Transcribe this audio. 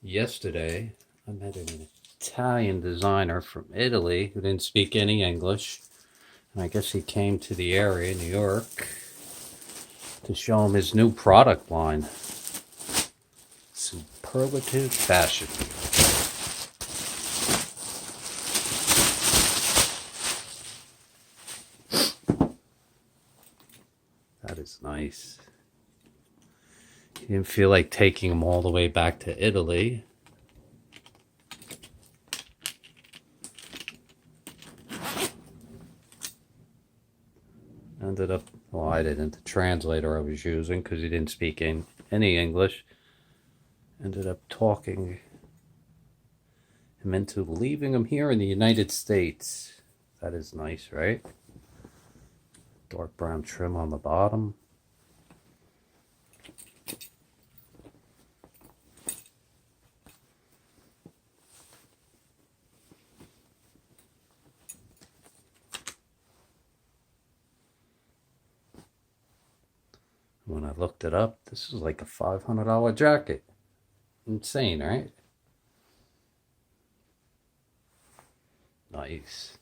Yesterday, I met an Italian designer from Italy who didn't speak any English. And I guess he came to the area, New York, to show him his new product line, Superlative Fashion. That is nice. He didn't feel like taking him all the way back to Italy. Ended up, well, I didn't. The translator I was using, because he didn't speak any English, ended up talking him into leaving him here in the United States. That is nice, right? Dark brown trim on the bottom. When I looked it up, this is like a $500 jacket. Insane, right? Nice.